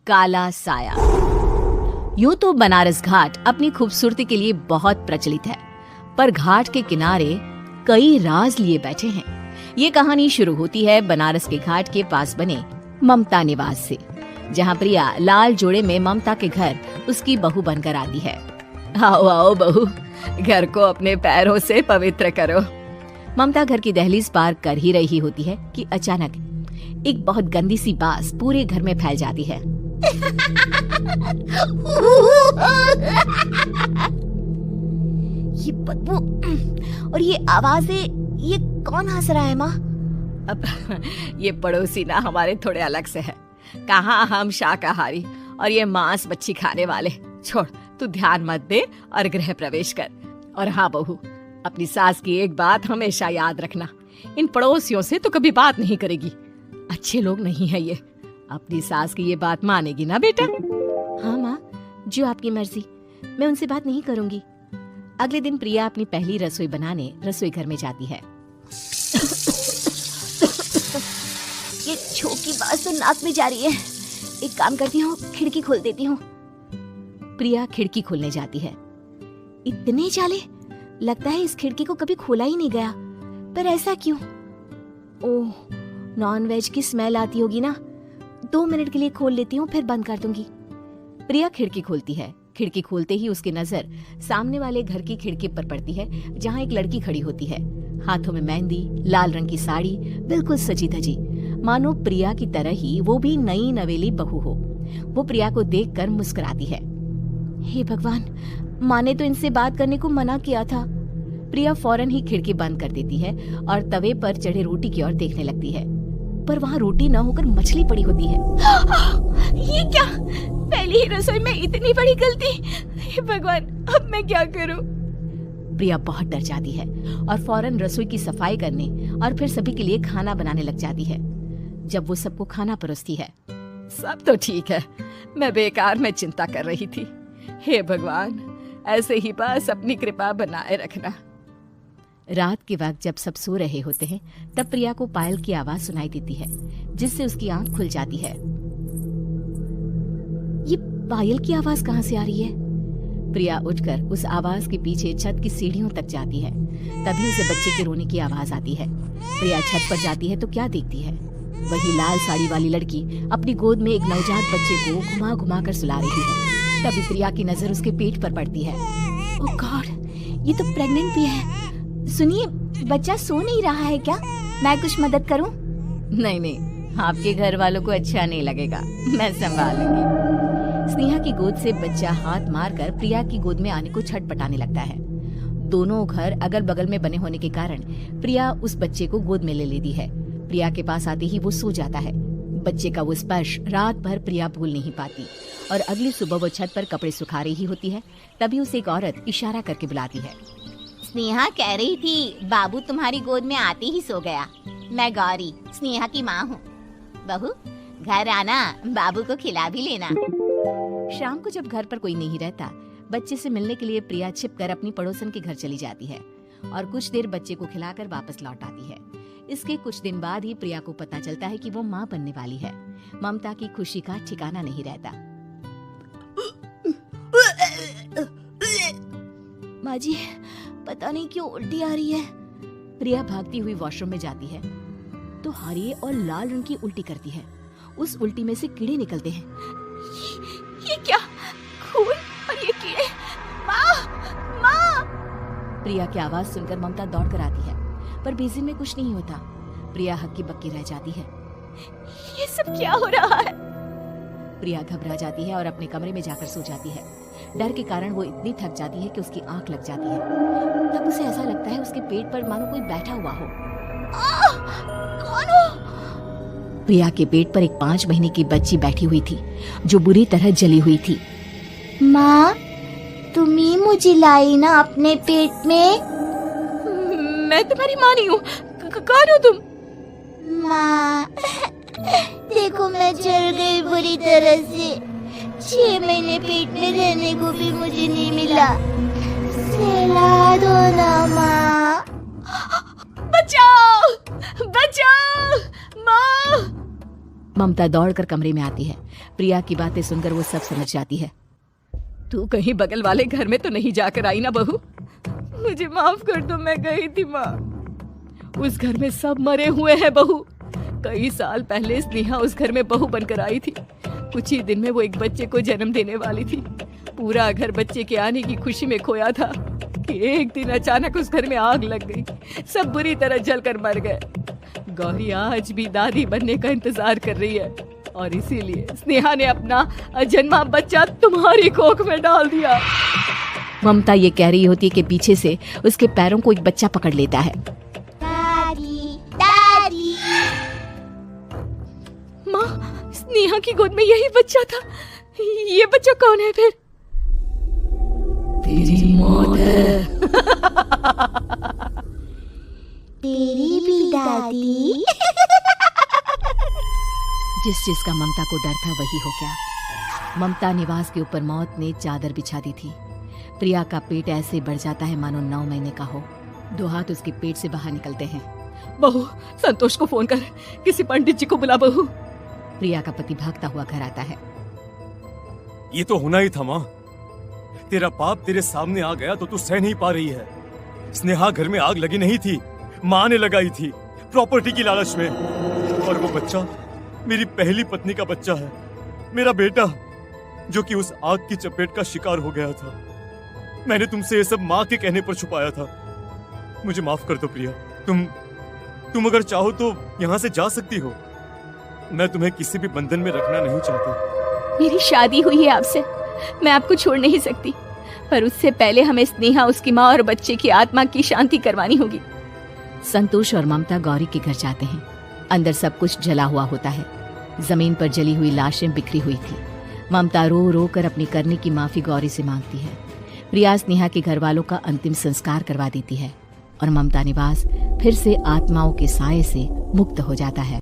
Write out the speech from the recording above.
काला साया। यूं तो बनारस घाट अपनी खूबसूरती के लिए बहुत प्रचलित है, पर घाट के किनारे कई राज लिए बैठे हैं। ये कहानी शुरू होती है बनारस के घाट के पास बने ममता निवास से, जहाँ प्रिया लाल जोड़े में ममता के घर उसकी बहू बनकर आती है। आओ आओ बहू, घर को अपने पैरों से पवित्र करो। ममता घर की दहलीज पार कर ही रही होती है कि अचानक एक बहुत गंदी सी बास पूरे घर में फैल जाती है। ये बदबू और ये आवाजें, ये कौन हंस रहा है माँ? अब ये पड़ोसी ना हमारे थोड़े अलग से है। कहाँ हम शाकाहारी और ये मांस मच्छी खाने वाले। छोड़, तू ध्यान मत दे और गृह प्रवेश कर। और हाँ बहू, अपनी सास की एक बात हमेशा याद रखना, इन पड़ोसियों से तो कभी बात नहीं करेगी। अच्छे लोग नहीं है ये। अपनी सास की ये बात मानेगी ना बेटा? हाँ माँ, जो आपकी मर्जी, मैं उनसे बात नहीं करूंगी। अगले दिन प्रिया अपनी पहली रसोई बनाने रसोई घर में जाती है। ये छोक की बात तो नाक में जा रही है। एक काम करती हूँ, खिड़की खोल देती हूँ। प्रिया खिड़की खोलने जाती है। इतने जाले, लगता है इस खिड़की को कभी खोला ही नहीं गया। पर ऐसा क्यों? ओह, नॉनवेज की स्मेल आती होगी ना। 2 मिनट के लिए खोल लेती हूँ, फिर बंद कर दूंगी। प्रिया खिड़की खोलती है। खिड़की खोलते ही उसकी नजर सामने वाले घर की खिड़की पर पड़ती है, जहाँ एक लड़की खड़ी होती है। हाथों में मेहंदी, लाल रंग की साड़ी, बिल्कुल सजी धजी, मानो प्रिया की तरह ही वो भी नई नवेली बहू हो। वो प्रिया को देखकर मुस्कुराती है। हे भगवान, माँ ने तो इनसे बात करने को मना किया था। प्रिया फौरन ही खिड़की बंद कर देती है और तवे पर चढ़े रोटी की ओर देखने लगती है, पर वहाँ रोटी न होकर मछली पड़ी होती है। ये क्या? पहली ही रसोई में इतनी बड़ी गलती। हे भगवान, अब मैं क्या करूं? प्रिया बहुत डर जाती है और फौरन रसोई की सफाई करने और फिर सभी के लिए खाना बनाने लग जाती है। जब वो सबको खाना परोसती है, सब तो ठीक है, मैं बेकार में चिंता कर रही थी। हे भगवान, ऐसे ही बस अपनी कृपा बनाए रखना। रात के वक्त जब सब सो रहे होते हैं, तब प्रिया को पायल की आवाज सुनाई देती है, जिससे उसकी आंख खुल जाती है। ये पायल की आवाज कहाँ से आ रही है? प्रिया उठकर उस आवाज के पीछे छत की सीढ़ियों तक जाती है। तभी उसे बच्चे के रोने की आवाज आती है। प्रिया छत पर जाती है तो क्या देखती है? वही लाल साड़ी वाली लड़की अपनी गोद में एक नवजात बच्चे को घुमा घुमा कर सुला रही है। तभी प्रिया की नजर उसके पेट पर पड़ती है। ओह गॉड, ये तो प्रेग्नेंट भी है। सुनिए, बच्चा सो नहीं रहा है क्या? मैं कुछ मदद करूं? नहीं नहीं, आपके घर वालों को अच्छा नहीं लगेगा, मैं संभाल लूंगी। स्नेहा की गोद से बच्चा हाथ मारकर प्रिया की गोद में आने को छटपटाने लगता है। दोनों घर अगल बगल में बने होने के कारण प्रिया उस बच्चे को गोद में ले लेती है। प्रिया के पास आते ही वो सो जाता है। बच्चे का वो स्पर्श रात भर प्रिया भूल नहीं पाती और अगली सुबह वो छत पर कपड़े सुखा रही होती है। तभी उसे एक औरत इशारा करके बुलाती है। स्नेहा कह रही थी बाबू तुम्हारी गोद में आते ही सो गया। मैं गौरी, स्नेहा की माँ हूँ। बहू, घर आना, बाबू को खिला भी लेना। शाम को जब घर पर कोई नहीं रहता, बच्चे से मिलने के लिए प्रिया छिपकर अपनी पड़ोसन के घर चली जाती है और कुछ देर बच्चे को खिलाकर वापस लौट आती है। इसके कुछ दिन बाद ही प्रिया को पता चलता है कि वो माँ बनने वाली है। ममता की खुशी का ठिकाना नहीं रहता। माँ जी, पता नहीं क्यों उल्टी आ रही है। प्रिया भागती हुई वॉशरूम में जाती है तो हरे और लाल रंग की उल्टी करती है। उस उल्टी में से कीड़े निकलते हैं। ये क्या? खून और ये कीड़े! माँ, माँ! प्रिया की आवाज सुनकर ममता दौड़कर आती है, पर बेसिन में कुछ नहीं होता। प्रिया हक्की बक्की रह जाती है। ये सब क्या हो रहा है? प्रिया घबरा जाती है और अपने कमरे में जाकर सो जाती है। डर के कारण वो इतनी थक जाती है कि उसकी आंख लग जाती है। तब उसे ऐसा लगता है उसके पेट पर मानो कोई बैठा हुआ हो। कौन हो? प्रिया के पेट पर एक 5 महीने की बच्ची बैठी हुई थी, जो बुरी तरह जली हुई थी। माँ, तुम ही मुझे लाई ना अपने पेट में? मैं तुम्हारी माँ नहीं हूँ। कौन हो तुम? माँ, देखो मैं जल गई बुरी तरह से। 6 महीने पेट में रहने को भी मुझे नहीं मिला। सहला दो ना माँ। बचाओ, बचाओ, माँ! ममता दौड़कर कमरे में आती है। प्रिया की बातें सुनकर वो सब समझ जाती है। तू कहीं बगल वाले घर में तो नहीं जाकर आई ना बहू? मुझे माफ कर दो, मैं गई थी माँ। उस घर में सब मरे हुए हैं बहू। कई साल पहले स्नेहा उस घर में बहू बनकर आई थी। कुछ ही दिन में वो एक बच्चे को जन्म देने वाली थी। पूरा घर बच्चे के आने की खुशी में खोया था कि एक दिन अचानक उस घर में आग लग गई। सब बुरी तरह जलकर मर गए। गौरी आज भी दादी बनने का इंतजार कर रही है और इसीलिए स्नेहा ने अपना अजन्मा बच्चा तुम्हारी कोख में डाल दिया। ममता ये कह रही होती है कि पीछे से उसके पैरों को एक बच्चा पकड़ लेता है। दादी दादी। माँ, स्नेहा की गोद में यही बच्चा था। ये बच्चा कौन है फिर? तेरी मौत है। तेरी भी दादी। जिस चीज का ममता को डर था वही हो गया। ममता निवास के ऊपर मौत ने चादर बिछा दी थी। प्रिया का पेट ऐसे बढ़ जाता है मानो 9 महीने का हो। 2 हाथ उसके पेट से बाहर निकलते हैं। बहू, संतोष को फोन कर, किसी पंडित जी को बुला बहू। प्रिया का पति भागता हुआ घर आता है। ये तो होना ही था माँ। तेरा पाप तेरे सामने आ गया तो तू सह नहीं पा रही है। स्नेहा घर में आग लगी नहीं थी, माँ ने लगाई थी प्रॉपर्टी की लालच में। और वो बच्चा मेरी पहली पत्नी का बच्चा है, मेरा बेटा, जो कि उस आग की चपेट का शिकार हो गया था। मैंने तुमसे ये सब माँ के कहने पर छुपाया था। मुझे माफ कर दो प्रिया। तुम अगर चाहो तो यहाँ से जा सकती हो। मैं तुम्हें किसी भी बंधन में रखना नहीं चाहता। मेरी शादी हुई है आपसे, मैं आपको छोड़ नहीं सकती, पर उससे पहले हमें स्नेहा, उसकी माँ और बच्चे की आत्मा की शांति करवानी होगी। संतोष और ममता गौरी के घर जाते हैं। अंदर सब कुछ जला हुआ होता है। जमीन पर जली हुई लाशें बिखरी हुई थी। ममता रो रो कर अपनी करने की माफी गौरी से मांगती है। प्रिया स्नेहा के घर वालों का अंतिम संस्कार करवा देती है और ममता निवास फिर से आत्माओं के साए से मुक्त हो जाता है।